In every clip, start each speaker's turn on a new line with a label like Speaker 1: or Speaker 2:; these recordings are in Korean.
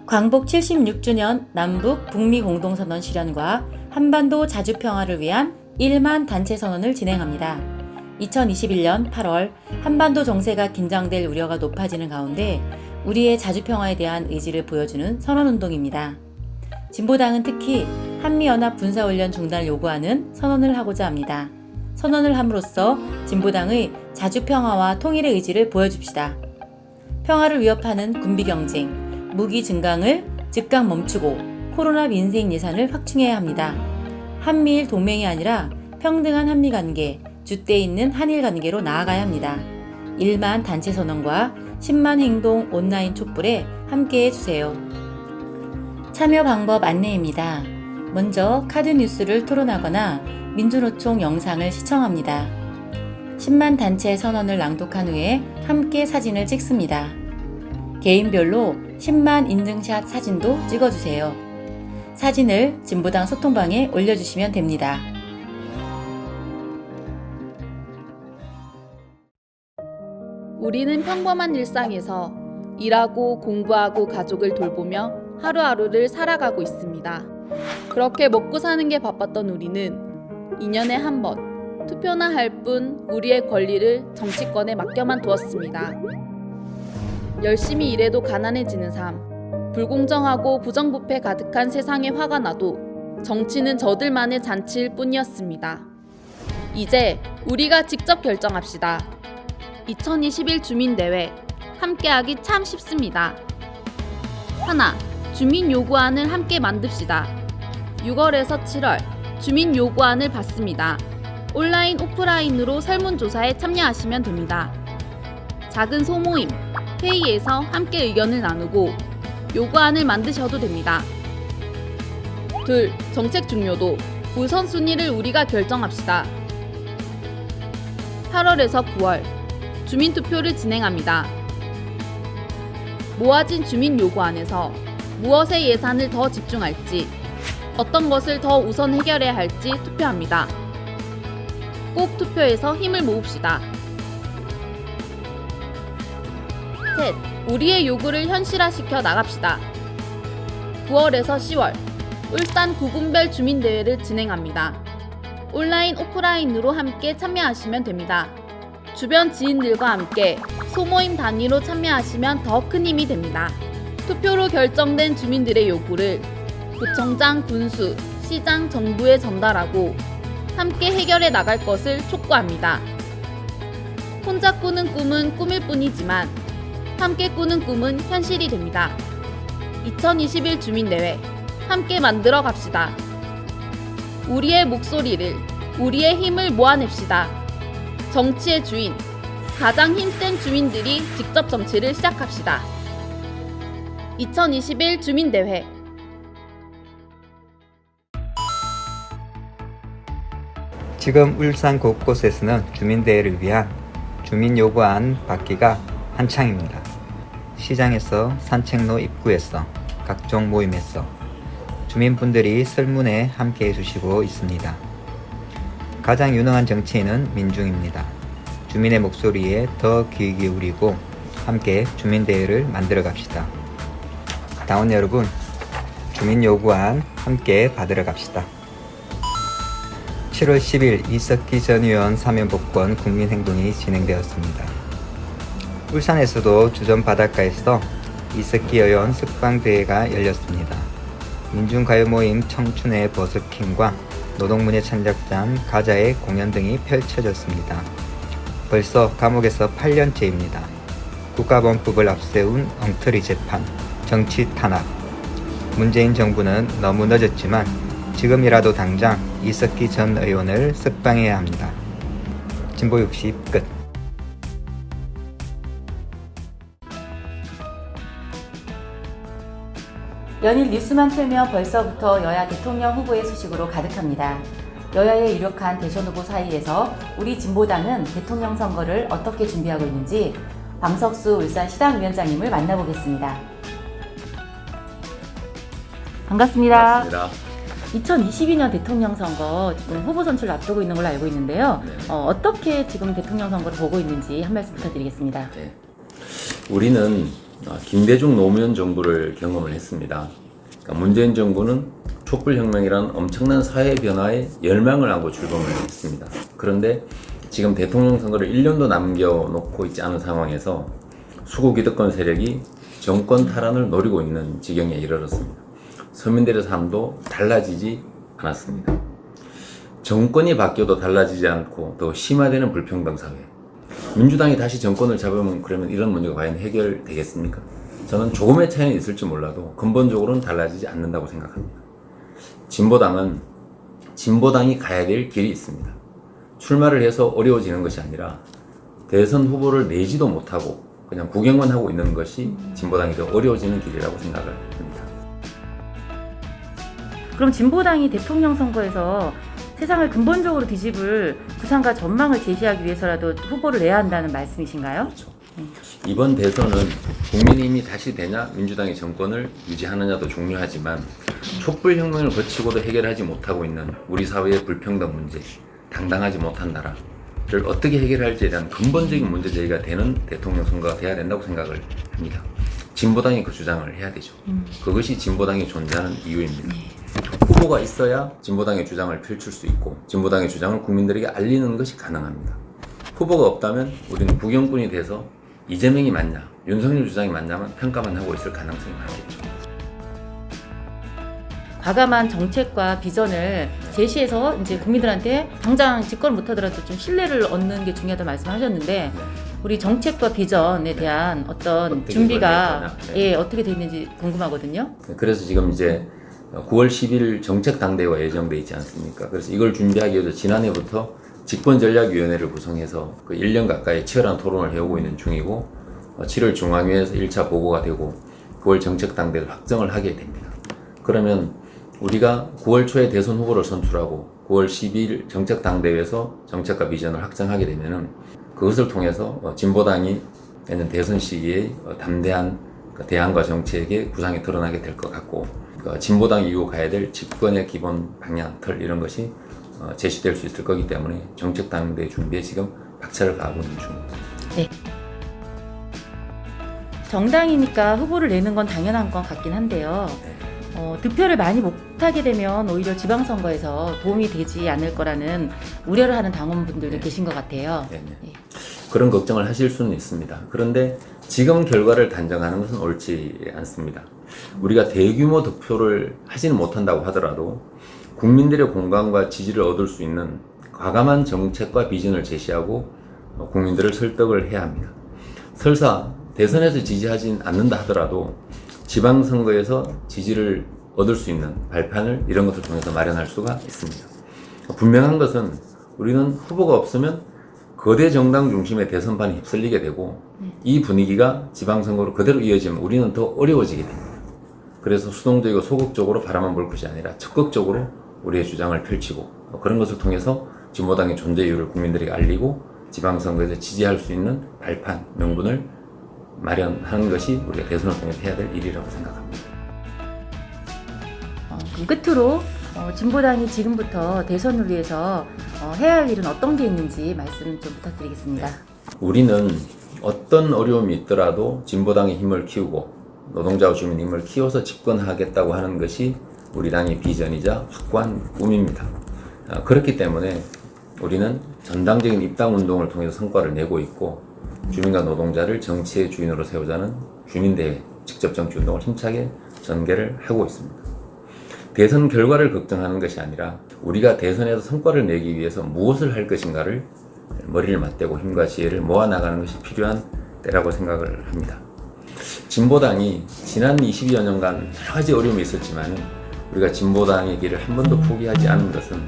Speaker 1: 광복 76주년 남북 북미 공동선언 실현과 한반도 자주평화를 위한 1만 단체 선언을 진행합니다. 2021년 8월 한반도 정세가 긴장될 우려가 높아지는 가운데 우리의 자주평화에 대한 의지를 보여주는 선언운동입니다. 진보당은 특히 한미연합 군사훈련 중단을 요구하는 선언을 하고자 합니다. 선언을 함으로써 진보당의 자주평화와 통일의 의지를 보여줍시다. 평화를 위협하는 군비 경쟁, 무기 증강을 즉각 멈추고 코로나 민생 예산을 확충해야 합니다. 한미일 동맹이 아니라 평등한 한미 관계, 줏대 있는 한일 관계로 나아가야 합니다. 1만 단체 선언과 10만 행동 온라인 촛불에 함께해 주세요. 참여 방법 안내입니다. 먼저 카드 뉴스를 토론하거나 민주노총 영상을 시청합니다. 10만 단체 선언을 낭독한 후에 함께 사진을 찍습니다. 개인별로 10만 인증샷 사진도 찍어주세요. 사진을 진보당 소통방에 올려주시면 됩니다.
Speaker 2: 우리는 평범한 일상에서 일하고 공부하고 가족을 돌보며 하루하루를 살아가고 있습니다. 그렇게 먹고 사는 게 바빴던 우리는 2년에 한 번 투표나 할 뿐 우리의 권리를 정치권에 맡겨만 두었습니다. 열심히 일해도 가난해지는 삶, 불공정하고 부정부패 가득한 세상에 화가 나도 정치는 저들만의 잔치일 뿐이었습니다. 이제 우리가 직접 결정합시다. 2021 주민대회 함께하기 참 쉽습니다. 하나, 주민 요구안을 함께 만듭시다. 6월에서 7월 주민 요구안을 받습니다. 온라인 오프라인으로 설문조사에 참여하시면 됩니다. 작은 소모임, 회의에서 함께 의견을 나누고 요구안을 만드셔도 됩니다. 둘, 정책 중요도 우선순위를 우리가 결정합시다. 8월에서 9월 주민투표를 진행합니다. 모아진 주민 요구안에서 무엇에 예산을 더 집중할지, 어떤 것을 더 우선 해결해야 할지 투표합니다. 꼭 투표해서 힘을 모읍시다. 셋, 우리의 요구를 현실화시켜 나갑시다. 9월에서 10월 울산 구군별 주민대회를 진행합니다. 온라인 오프라인으로 함께 참여하시면 됩니다. 주변 지인들과 함께 소모임 단위로 참여하시면 더 큰 힘이 됩니다. 투표로 결정된 주민들의 요구를 구청장, 군수, 시장, 정부에 전달하고 함께 해결해 나갈 것을 촉구합니다. 혼자 꾸는 꿈은 꿈일 뿐이지만 함께 꾸는 꿈은 현실이 됩니다. 2021 주민대회 함께 만들어 갑시다. 우리의 목소리를, 우리의 힘을 모아냅시다. 정치의 주인, 가장 힘센 주민들이 직접 정치를 시작합시다. 2021 주민대회.
Speaker 3: 지금 울산 곳곳에서는 주민대회를 위한 주민요구안 받기가 한창입니다. 시장에서, 산책로 입구에서, 각종 모임에서 주민분들이 설문에 함께 해주시고 있습니다. 가장 유능한 정치인은 민중입니다. 주민의 목소리에 더 귀 기울이고 함께 주민대회를 만들어 갑시다. 당원 여러분, 주민요구안 함께 받으러 갑시다. 7월 10일 이석기 전 의원 사면복권 국민행동이 진행되었습니다. 울산에서도 주점 바닷가에서 이석기 의원 석방대회가 열렸습니다. 민중가요 모임 청춘의 버스킹과 노동문예 찬작단 가자의 공연 등이 펼쳐졌습니다. 벌써 감옥에서 8년째입니다. 국가범법을 앞세운 엉터리 재판, 정치 탄압. 문재인 정부는 너무 늦었지만 지금이라도 당장 이석기 전 의원을 석방해야 합니다. 진보 60 끝.
Speaker 1: 연일 뉴스만 틀면 벌써부터 여야 대통령 후보의 소식으로 가득합니다. 여야의 유력한 대선 후보 사이에서 우리 진보당은 대통령 선거를 어떻게 준비하고 있는지 방석수 울산시당 위원장님을 만나보겠습니다. 반갑습니다. 2022년 대통령 선거 지금 후보 선출을 앞두고 있는 걸로 알고 있는데요. 어떻게 지금 대통령 선거를 보고 있는지 한 말씀 부탁드리겠습니다.
Speaker 4: 네. 우리는 김대중 노무현 정부를 경험을 했습니다. 그러니까 문재인 정부는 촛불혁명이라는 엄청난 사회 변화에 열망을 하고 출범을 했습니다. 그런데 지금 대통령 선거를 1년도 남겨놓고 있지 않은 상황에서 수구 기득권 세력이 정권 탈환을 노리고 있는 지경에 이르렀습니다. 서민들의 삶도 달라지지 않았습니다. 정권이 바뀌어도 달라지지 않고 더 심화되는 불평등 사회. 민주당이 다시 정권을 잡으면 그러면 이런 문제가 과연 해결되겠습니까? 저는 조금의 차이는 있을지 몰라도 근본적으로는 달라지지 않는다고 생각합니다. 진보당이 가야 될 길이 있습니다. 출마를 해서 어려워지는 것이 아니라 대선 후보를 내지도 못하고 그냥 구경만 하고 있는 것이 진보당이 더 어려워지는 길이라고 생각을 합니다.
Speaker 1: 그럼 진보당이 대통령 선거에서 세상을 근본적으로 뒤집을 구상과 전망을 제시하기 위해서라도 후보를 내야 한다는 말씀이신가요?
Speaker 4: 그렇죠. 이번 대선은 국민의힘이 다시 되냐 민주당이 정권을 유지하느냐도 중요하지만 촛불혁명을 거치고도 해결하지 못하고 있는 우리 사회의 불평등 문제, 당당하지 못한 나라를 어떻게 해결할지에 대한 근본적인 문제 제기가 되는 대통령 선거가 돼야 된다고 생각을 합니다. 진보당이 그 주장을 해야 되죠. 그것이 진보당이 존재하는 이유입니다. 후보가 있어야 진보당의 주장을 펼칠 수 있고 진보당의 주장을 국민들에게 알리는 것이 가능합니다. 후보가 없다면 우리는 구경꾼이 돼서 이재명이 맞냐, 윤석열 주장이 맞냐만 평가만 하고 있을 가능성이 많겠죠.
Speaker 1: 과감한 정책과 비전을 제시해서 이제 국민들한테 당장 집권을 못하더라도 좀 신뢰를 얻는 게 중요하다고 말씀하셨는데 우리 정책과 비전에 대한 어떤 준비가 어떻게 돼 있는지 궁금하거든요.
Speaker 4: 그래서 지금 이제 9월 10일 정책당대회가 예정돼 있지 않습니까? 그래서 이걸 준비하기 위해서 지난해부터 집권전략위원회를 구성해서 그 1년 가까이 치열한 토론을 해오고 있는 중이고 7월 중앙위에서 1차 보고가 되고 9월 정책당대회를 확정을 하게 됩니다. 그러면 우리가 9월 초에 대선 후보를 선출하고 9월 12일 정책당대회에서 정책과 비전을 확정하게 되면은 그것을 통해서 진보당이 있는 대선 시기에 담대한 대안과 정책의 구상이 드러나게 될 것 같고 진보당이 이후 가야 될 집권의 기본 방향, 틀 이런 것이 제시될 수 있을 거기 때문에 정책당대 준비에 지금 박차를 가하고 있는 중입니다.
Speaker 1: 네. 정당이니까 후보를 내는 건 당연한 것 같긴 한데요. 득표를 많이 못하게 되면 오히려 지방선거에서 도움이 되지 않을 거라는 우려를 하는 당원분들도 계신 것 같아요.
Speaker 4: 네. 그런 걱정을 하실 수는 있습니다. 그런데 지금 결과를 단정하는 것은 옳지 않습니다. 우리가 대규모 득표를 하지는 못한다고 하더라도 국민들의 공감과 지지를 얻을 수 있는 과감한 정책과 비전을 제시하고 국민들을 설득을 해야 합니다. 설사 대선에서 지지하진 않는다 하더라도 지방선거에서 지지를 얻을 수 있는 발판을 이런 것을 통해서 마련할 수가 있습니다. 분명한 것은 우리는 후보가 없으면 거대 정당 중심의 대선판이 휩쓸리게 되고 이 분위기가 지방선거로 그대로 이어지면 우리는 더 어려워지게 됩니다. 그래서 수동적이고 소극적으로 바라만 볼 것이 아니라 적극적으로 우리의 주장을 펼치고 그런 것을 통해서 진보당의 존재 이유를 국민들에게 알리고 지방선거에서 지지할 수 있는 발판, 명분을 마련하는 것이 우리가 대선을 통해서 해야 될 일이라고 생각합니다.
Speaker 1: 그럼 끝으로 진보당이 지금부터 대선을 위해서 해야 할 일은 어떤 게 있는지 말씀 좀 부탁드리겠습니다.
Speaker 4: 우리는 어떤 어려움이 있더라도 진보당의 힘을 키우고 노동자와 주민의 힘을 키워서 집권하겠다고 하는 것이 우리 당의 비전이자 확고한 꿈입니다. 그렇기 때문에 우리는 전당적인 입당운동을 통해서 성과를 내고 있고 주민과 노동자를 정치의 주인으로 세우자는 주민대회 직접 정치운동을 힘차게 전개를 하고 있습니다. 대선 결과를 걱정하는 것이 아니라 우리가 대선에서 성과를 내기 위해서 무엇을 할 것인가를 머리를 맞대고 힘과 지혜를 모아나가는 것이 필요한 때라고 생각을 합니다. 진보당이 지난 20여 년간 여러 가지 어려움이 있었지만 우리가 진보당의 길을 한 번도 포기하지 않은 것은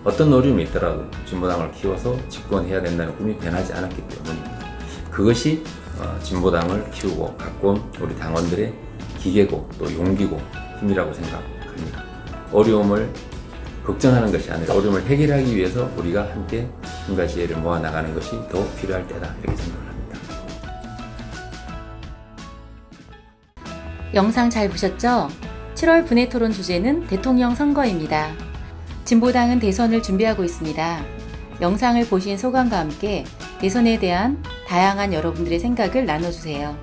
Speaker 4: 어떤 어려움이 있더라도 진보당을 키워서 집권해야 된다는 꿈이 변하지 않았기 때문입니다. 그것이 진보당을 키우고 가꾼 우리 당원들의 기계고 또 용기고 힘이라고 생각합니다. 어려움을 걱정하는 것이 아니라 어려움을 해결하기 위해서 우리가 함께 힘과 지혜를 모아 나가는 것이 더욱 필요할 때다 이렇게 생각합니다.
Speaker 1: 영상 잘 보셨죠? 7월 분회 토론 주제는 대통령 선거입니다. 진보당은 대선을 준비하고 있습니다. 영상을 보신 소감과 함께 대선에 대한 다양한 여러분들의 생각을 나눠주세요.